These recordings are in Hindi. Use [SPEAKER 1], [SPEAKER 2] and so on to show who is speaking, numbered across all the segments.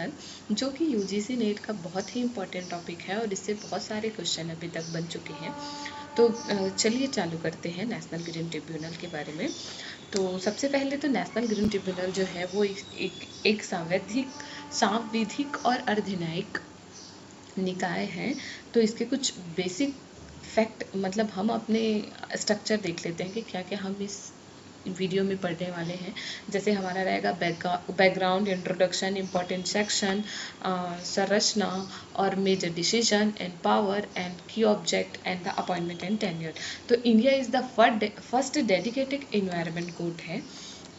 [SPEAKER 1] ट्रिब्यूनल, जो कि यूजीसी नेट का बहुत ही इम्पोर्टेंट टॉपिक है और इससे बहुत सारे क्वेश्चन अभी तक बन चुके हैं। तो चलिए चालू करते हैं नेशनल ग्रीन ट्रिब्यूनल के बारे में। तो सबसे पहले तो नेशनल ग्रीन ट्रिब्यूनल जो है वो एक सांविधिक और अर्धन्यायिक निकाय है। तो इसके कुछ बेसिक फैक्ट मतलब हम अपने स्ट्रक्चर देख लेते हैं कि क्या क्या हम इस वीडियो में पढ़ने वाले हैं। जैसे हमारा रहेगा बैकग्राउंड, इंट्रोडक्शन, इम्पोर्टेंट सेक्शन, संरचना और major decision and power and की object and the appointment and tenure. तो India is the first dedicated environment court है।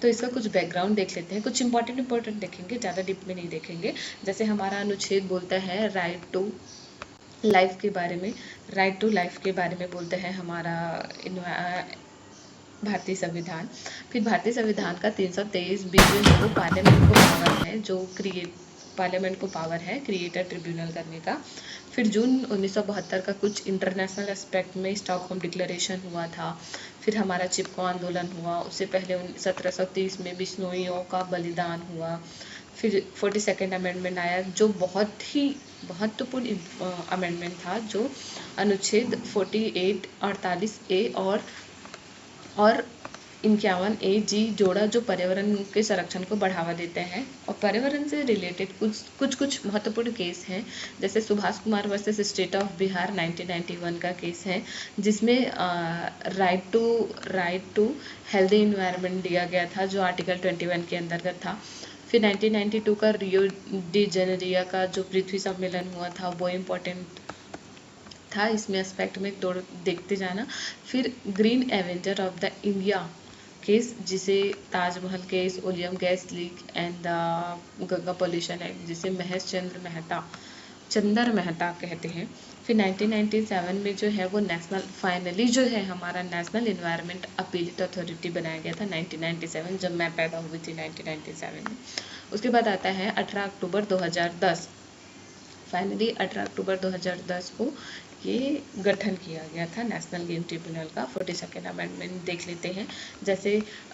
[SPEAKER 1] तो इसका कुछ बैकग्राउंड देख लेते हैं, कुछ इंपॉर्टेंट देखेंगे, ज़्यादा डीप में नहीं देखेंगे। जैसे हमारा अनुच्छेद बोलता है राइट टू लाइफ के बारे में, राइट टू लाइफ के बारे में बोलता है हमारा भारतीय संविधान। फिर भारतीय संविधान का 323 जो है वो पार्लियामेंट को पावर है, जो पार्लियामेंट को पावर है क्रिएटर ट्रिब्यूनल करने का। फिर जून 1972 का कुछ इंटरनेशनल एस्पेक्ट में स्टॉकहोम डिक्लेरेशन हुआ था। फिर हमारा चिपको आंदोलन हुआ, उससे पहले 1730 में बिश्नोइयों का बलिदान हुआ। फिर 42nd अमेंडमेंट आया, जो बहुत ही महत्वपूर्ण अमेंडमेंट था, जो अनुच्छेद 48, 48A और 51A(G) जोड़ा, जो पर्यावरण के संरक्षण को बढ़ावा देते हैं। और पर्यावरण से रिलेटेड कुछ महत्वपूर्ण केस हैं, जैसे Subhash Kumar versus state of Bihar 1991 का केस है, जिसमें राइट टू हेल्दी इन्वायरमेंट दिया गया था, जो आर्टिकल 21 के अंतर्गत था। फिर 1992 का रियो डी जेनेरिया का जो पृथ्वी सम्मेलन हुआ था, वो इम्पोर्टेंट था, इसमें एस्पेक्ट में देखते जाना। फिर green avenger of the India case, जिसे Taj Mahal case, oleum gas leak and the Ganga pollution act, जिसे महेश चंद्र मेहता कहते हैं। फिर 1997 में जो है वो फाइनली जो है हमारा नेशनल इन्वायरमेंट अपीलेट अथॉरिटी बनाया गया था 1997, जब मैं पैदा हुई थी 1997 में। उसके बाद आता है 18 अक्टूबर 2010। फाइनली 18 अक्टूबर 2010 को ये गठन किया गया था नेशनल ग्रीन ट्रिब्यूनल का। 42nd अमेंडमेंट देख लेते हैं। जैसे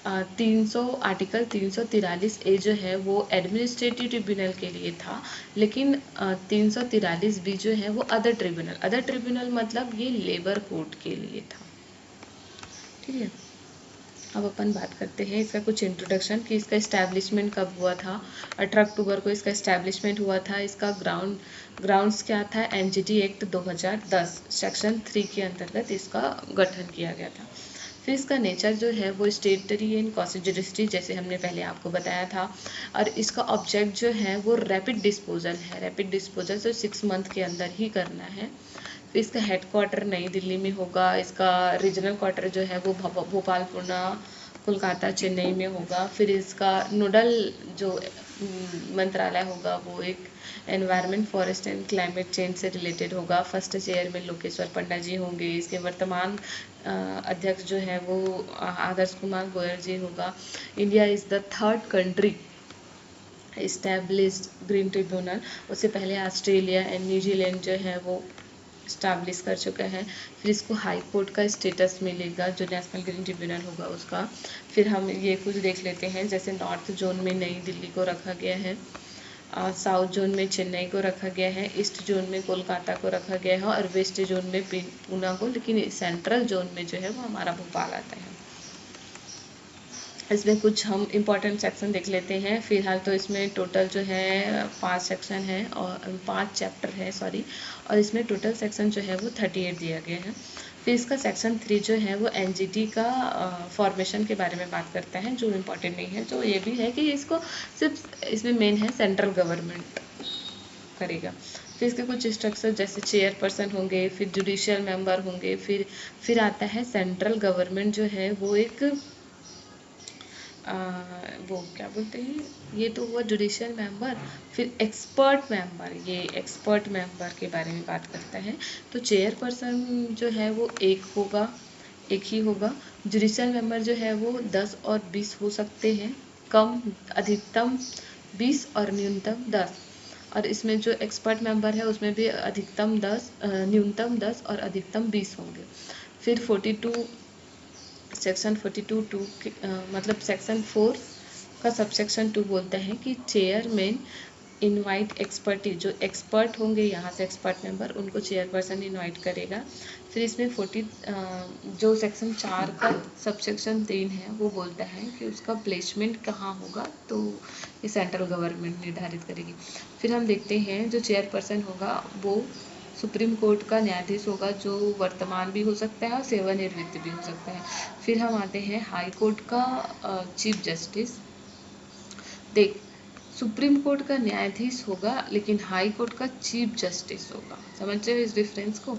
[SPEAKER 1] आर्टिकल 343A जो है वो एडमिनिस्ट्रेटिव ट्रिब्यूनल के लिए था, लेकिन 343B जो है वो अदर ट्रिब्यूनल मतलब ये लेबर कोर्ट के लिए था। ठीक है, अब अपन बात करते हैं इसका कुछ इंट्रोडक्शन कि इसका इस्टेब्लिशमेंट कब हुआ था। 18 अक्टूबर को इसका इस्टेब्लिशमेंट हुआ था। इसका ग्राउंड्स क्या था, एनजीटी एक्ट 2010 सेक्शन 3 के अंतर्गत इसका गठन किया गया था। फिर इसका नेचर जो है वो स्टेटरी एंड कॉन्स्टिट्यूएंसी, जैसे हमने पहले आपको बताया था। और इसका ऑब्जेक्ट जो है वो रैपिड डिस्पोजल है। रैपिड डिस्पोजल तो 6 मंथ के अंदर ही करना है। फिर इसका हेडक्वार्टर नई दिल्ली में होगा। इसका रीजनल क्वार्टर जो है वो भोपाल, पुणे, कोलकाता, चेन्नई में होगा। फिर इसका नोडल जो मंत्रालय होगा वो एक environment, forest and climate change से रिलेटेड होगा। फर्स्ट चेयर में लोकेश्वर पंडा जी होंगे। इसके वर्तमान अध्यक्ष जो है वो आदर्श कुमार गोयल जी होगा। India is the 3rd country established green tribunal. उससे पहले ऑस्ट्रेलिया एंड न्यूजीलैंड जो है वो इस्टेब्लिश कर चुका है। फिर इसको हाई कोर्ट का स्टेटस मिलेगा, जो नेशनल ग्रीन ट्रिब्यूनल होगा उसका। फिर हम ये कुछ देख लेते हैं, जैसे नॉर्थ जोन में नई दिल्ली को रखा गया है, साउथ जोन में चेन्नई को रखा गया है, ईस्ट जोन में कोलकाता को रखा गया है और वेस्ट जोन में पुणे को, लेकिन सेंट्रल जोन में जो है वो हमारा भोपाल आता है। इसमें कुछ हम इम्पॉर्टेंट सेक्शन देख लेते हैं। फिलहाल तो इसमें टोटल जो है 5 सेक्शन है और 5 चैप्टर है और इसमें टोटल सेक्शन जो है वो 38 दिया गया है। फिर इसका सेक्शन 3 जो है वो एनजीटी का फॉर्मेशन के बारे में बात करता है, जो इम्पोर्टेंट नहीं है। जो ये भी है कि इसको सिर्फ इसमें मेन है सेंट्रल गवर्नमेंट करेगा। फिर इसके कुछ स्ट्रक्चर, जैसे चेयरपर्सन होंगे, फिर जुडिशियल मेंबर होंगे, फिर आता है सेंट्रल गवर्नमेंट जो है वो एक वो क्या बोलते हैं, ये तो हुआ जुडिशियल मेंबर। फिर एक्सपर्ट मेंबर, ये एक्सपर्ट मेंबर के बारे में बात करता है। तो चेयरपर्सन जो है वो एक ही होगा। जुडिशियल मेंबर जो है वो 10 और 20 हो सकते हैं, अधिकतम 20 और न्यूनतम 10। और इसमें जो एक्सपर्ट मेंबर है उसमें भी अधिकतम 10, न्यूनतम 10 और अधिकतम 20 होंगे। फिर 42 सेक्शन 42 मतलब सेक्शन 4 का सबसेक्शन 2 बोलता है कि चेयरमैन इनवाइट एक्सपर्टी, जो एक्सपर्ट होंगे यहाँ से एक्सपर्ट मेंबर, उनको चेयरपर्सन इनवाइट करेगा। फिर इसमें 40 जो सेक्शन 4 का सब सेक्शन 3 है वो बोलता है कि उसका प्लेसमेंट कहाँ होगा, तो ये सेंट्रल गवर्नमेंट निर्धारित करेगी। फिर हम देखते हैं जो चेयरपर्सन होगा वो सुप्रीम कोर्ट का न्यायाधीश होगा, जो वर्तमान भी हो सकता है और सेवानिवृत्त भी हो सकता है। फिर हम आते हैं हाई कोर्ट का चीफ जस्टिस। देख, सुप्रीम कोर्ट का न्यायाधीश होगा लेकिन हाई कोर्ट का चीफ जस्टिस होगा, समझ रहे हो इस डिफरेंस को।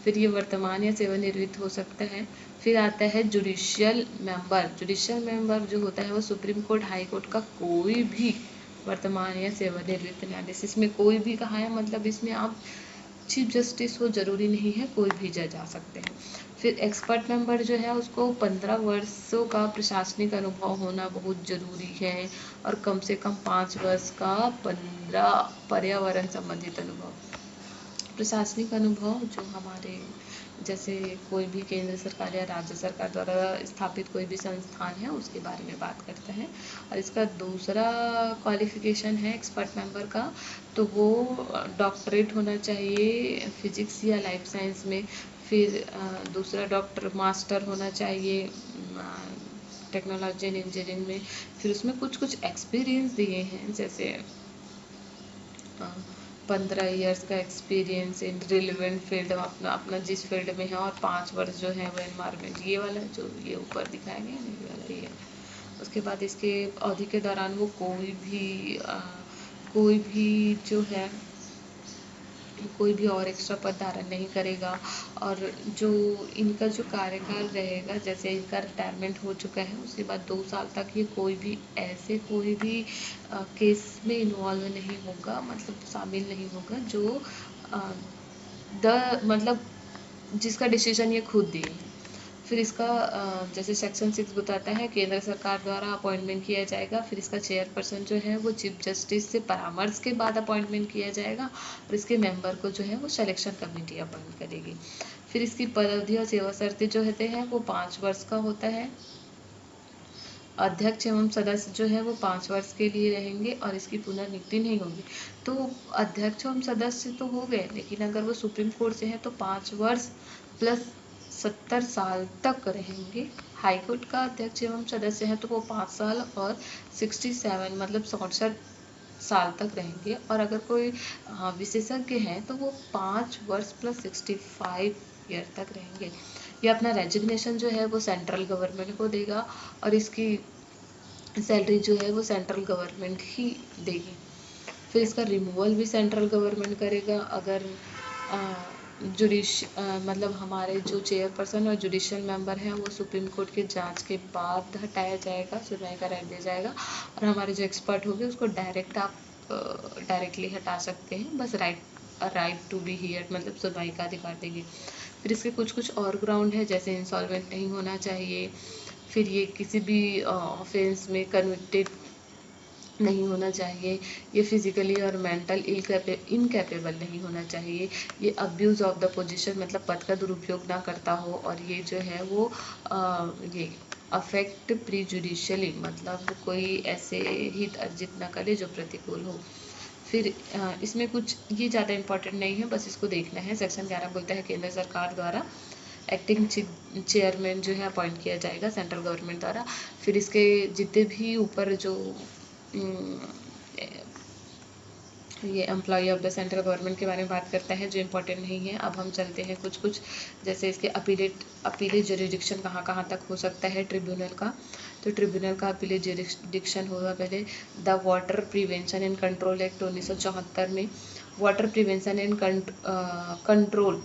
[SPEAKER 1] फिर ये वर्तमान या सेवानिवृत्त हो सकता है। फिर आता है जुडिशियल मेंबर। जुडिशियल मेंबर जो होता है वो सुप्रीम कोर्ट हाई कोर्ट का कोई भी वर्तमान या सेवानिवृत्त न्यायाधीश। इसमें कोई भी कहा है, मतलब इसमें आप चीफ जस्टिस हो जरूरी नहीं है, कोई भी जज आ सकते हैं। फिर एक्सपर्ट मेंबर जो है उसको 15 वर्षों का प्रशासनिक अनुभव होना बहुत जरूरी है, और कम से कम 5 वर्ष का 15 पर्यावरण संबंधित अनुभव। प्रशासनिक अनुभव जो हमारे जैसे कोई भी केंद्र सरकार या राज्य सरकार द्वारा स्थापित कोई भी संस्थान है उसके बारे में बात करता है। और इसका दूसरा क्वालिफिकेशन है एक्सपर्ट मेंबर का, तो वो डॉक्टरेट होना चाहिए फिजिक्स या लाइफ साइंस में। फिर दूसरा डॉक्टर मास्टर होना चाहिए टेक्नोलॉजी एंड इंजीनियरिंग में। फिर उसमें कुछ कुछ एक्सपीरियंस दिए हैं, जैसे 15 ईयर्स का एक्सपीरियंस इन रिलेवेंट फील्ड, अपना अपना जिस फील्ड में है, और 5 वर्ष जो है वो एनवायरमेंट, ये वाला जो ये ऊपर दिखाया गया है ये वाला ये है। उसके बाद इसके अवधि के दौरान वो कोई भी जो है कोई भी और एक्स्ट्रा पद धारण नहीं करेगा। और जो इनका जो कार्यकाल रहेगा, जैसे इनका रिटायरमेंट हो चुका है उसके बाद 2 साल तक ये कोई भी केस में इन्वॉल्व नहीं होगा, मतलब शामिल नहीं होगा जो मतलब जिसका डिसीजन ये खुद दिए। फिर इसका जैसे सेक्शन 6 बताता है केंद्र सरकार द्वारा अपॉइंटमेंट किया जाएगा। फिर इसका चेयरपर्सन जो है वो चीफ जस्टिस से परामर्श के बाद अपॉइंटमेंट किया जाएगा, और इसके मेंबर को जो है वो सिलेक्शन कमेटी अपॉइंट करेगी। फिर इसकी पद अवधि और सेवा शर्तें जो होते हैं वो 5 वर्ष का होता है। अध्यक्ष एवं सदस्य जो है वो 5 वर्ष के लिए रहेंगे और इसकी पुनर्नियुक्ति नहीं होगी। तो अध्यक्ष एवं सदस्य तो हो गए, लेकिन अगर वो सुप्रीम कोर्ट से है तो 5 वर्ष प्लस 70 साल तक रहेंगे। हाई कोर्ट का अध्यक्ष एवं सदस्य है तो वो 5 साल और 67 मतलब 67 साल तक रहेंगे। और अगर कोई विशेषज्ञ हैं तो वो 5 वर्ष प्लस 65 ईयर तक रहेंगे। ये अपना रेजिग्नेशन जो है वो सेंट्रल गवर्नमेंट को देगा, और इसकी सैलरी जो है वो सेंट्रल गवर्नमेंट ही देगी। फिर इसका रिमूवल भी सेंट्रल गवर्नमेंट करेगा अगर मतलब हमारे जो चेयरपर्सन और जुडिशियल मेंबर हैं वो सुप्रीम कोर्ट के जांच के बाद हटाया जाएगा, सुनवाई का राइट दिया जाएगा। और हमारे जो एक्सपर्ट होंगे उसको डायरेक्टली हटा सकते हैं, बस राइट टू बी हियर्ड मतलब सुनवाई का अधिकार देंगे। फिर इसके कुछ कुछ और ग्राउंड है, जैसे इंसॉल्वेंट नहीं होना चाहिए, फिर ये किसी भी ऑफेंस में कन्विक्टेड नहीं होना चाहिए, ये फिजिकली और मेंटल इनकैपेबल नहीं होना चाहिए, ये अब्यूज़ ऑफ द पोजीशन मतलब पद का दुरुपयोग ना करता हो, और ये जो है वो ये अफेक्ट प्रीजुडिशियली मतलब कोई ऐसे हित अर्जित ना करे जो प्रतिकूल हो। फिर इसमें कुछ ये ज़्यादा इम्पोर्टेंट नहीं है, बस इसको देखना है। सेक्शन 11 बोलता है केंद्र सरकार द्वारा एक्टिंग चेयरमैन जो है अपॉइंट किया जाएगा सेंट्रल गवर्नमेंट द्वारा। फिर इसके जितने भी ऊपर जो ये employ of the central government के बारे में बात करता है जो इम्पोर्टेंट नहीं है। अब हम चलते हैं कुछ जैसे इसके अपीलेट जुरिडिक्शन कहाँ कहाँ तक हो सकता है ट्रिब्यूनल का। तो ट्रिब्यूनल का अपीलेट जुरिडिक्शन होगा पहले the water prevention and control act 1974 में, water prevention and control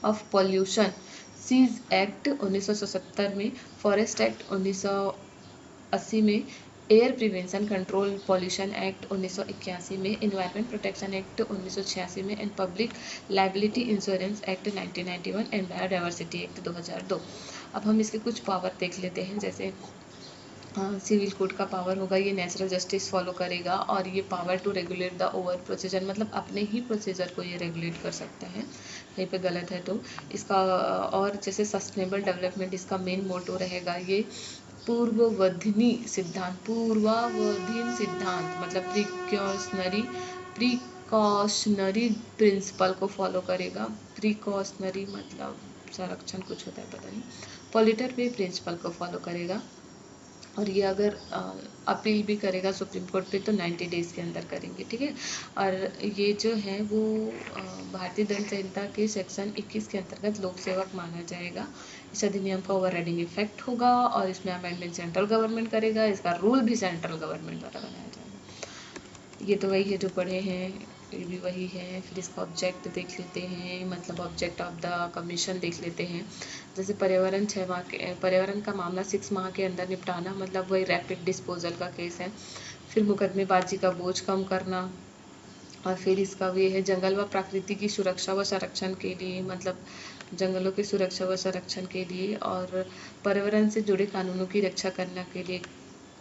[SPEAKER 1] of pollution cess act 1977 में, फॉरेस्ट एक्ट 1980 में, air prevention control pollution act 1981 में, एनवायरमेंट प्रोटेक्शन एक्ट 1986 में, and public liability insurance act 1991 and biodiversity act 2002। अब हम इसके कुछ पावर देख लेते हैं। जैसे सिविल कोड का पावर होगा, ये नेचुरल जस्टिस फॉलो करेगा, और ये power to regulate the over procedure मतलब अपने ही प्रोसीजर को ये रेगुलेट कर सकता है, कहीं पे गलत है तो इसका। और जैसे सस्टेनेबल डेवलपमेंट इसका मेन मोटो रहेगा, ये पूर्वावधीन सिद्धांत मतलब प्रिकॉशनरी प्रिंसिपल को फॉलो करेगा। प्रिकॉशनरी मतलब संरक्षण कुछ होता है, पता नहीं। पॉलिटर पे प्रिंसिपल को फॉलो करेगा, और ये अगर अपील भी करेगा सुप्रीम कोर्ट पे तो 90 डेज़ के अंदर करेंगे, ठीक है। और ये जो है वो भारतीय दंड संहिता के सेक्शन 21 के अंतर्गत लोक सेवक माना जाएगा। इस अधिनियम का ओवर राइडिंग इफेक्ट होगा, और इसमें अमेंडमेंट सेंट्रल गवर्नमेंट करेगा, इसका रूल भी सेंट्रल गवर्नमेंट द्वारा बनाया जाएगा। ये तो वही है जो पढ़े हैं, ये भी वही है। फिर इसका ऑब्जेक्ट देख लेते हैं, मतलब ऑब्जेक्ट ऑफ द कमीशन देख लेते हैं। जैसे पर्यावरण का मामला 6 माह के अंदर निपटाना, मतलब वही रैपिड डिस्पोजल का केस है। फिर मुकदमेबाजी का बोझ कम करना, और फिर इसका ये है जंगल व प्रकृति की सुरक्षा व संरक्षण के लिए, मतलब जंगलों की सुरक्षा व संरक्षण के लिए, और पर्यावरण से जुड़े कानूनों की रक्षा करने के लिए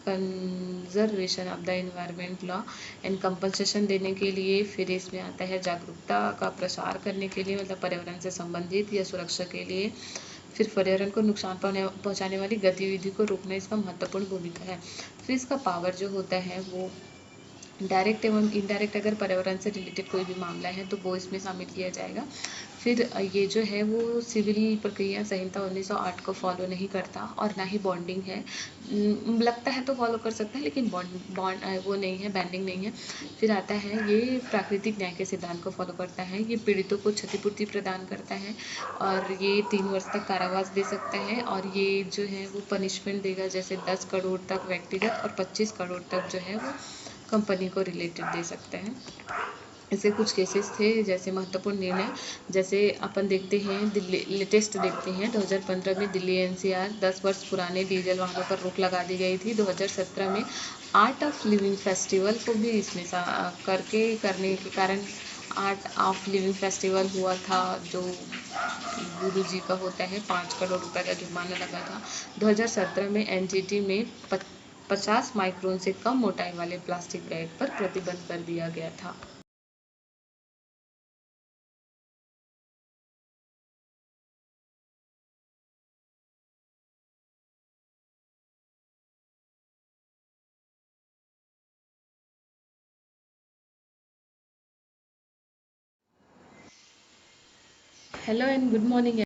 [SPEAKER 1] conservation of the environment law and compensation देने के लिए। फिर इसमें आता है जागरूकता का प्रसार करने के लिए, मतलब पर्यावरण से संबंधित या सुरक्षा के लिए। फिर पर्यावरण को नुकसान पहुंचाने वाली गतिविधि को रोकना इसका महत्वपूर्ण भूमिका है। फिर इसका पावर जो होता है वो डायरेक्ट एवं इनडायरेक्ट, अगर पर्यावरण से रिलेटेड कोई भी मामला है तो वो इसमें शामिल किया जाएगा। फिर ये जो है वो सिविल प्रक्रिया संहिता 1908 को फॉलो नहीं करता, और ना ही बॉन्डिंग है। लगता है तो फॉलो कर सकता है, लेकिन बॉन्ड वो नहीं है, बैंडिंग नहीं है। फिर आता है ये प्राकृतिक न्याय के सिद्धांत को फॉलो करता है। ये पीड़ितों को क्षतिपूर्ति प्रदान करता है, और ये 3 वर्ष तक कारावास दे सकता है, और ये जो है वो पनिशमेंट देगा, जैसे 10 करोड़ तक व्यक्तिगत और 25 करोड़ तक जो है वो कंपनी को रिलेटेड दे सकते हैं। ऐसे कुछ केसेस थे। जैसे महत्वपूर्ण निर्णय, जैसे अपन देखते हैं दिल्ली लेटेस्ट देखते हैं 2015 में दिल्ली एनसीआर 10 वर्ष पुराने डीजल वाहनों पर रोक लगा दी गई थी। 2017 में आर्ट ऑफ लिविंग फेस्टिवल को भी इसमें करने के कारण आर्ट ऑफ लिविंग फेस्टिवल हुआ था, जो गुरु जी का होता है। 5 करोड़ रुपए का जुर्माना लगा था। 2017 में एनजीटी में 50 माइक्रोन से कम मोटाई वाले प्लास्टिक बैग पर प्रतिबंध कर दिया गया था। Hello and good morning.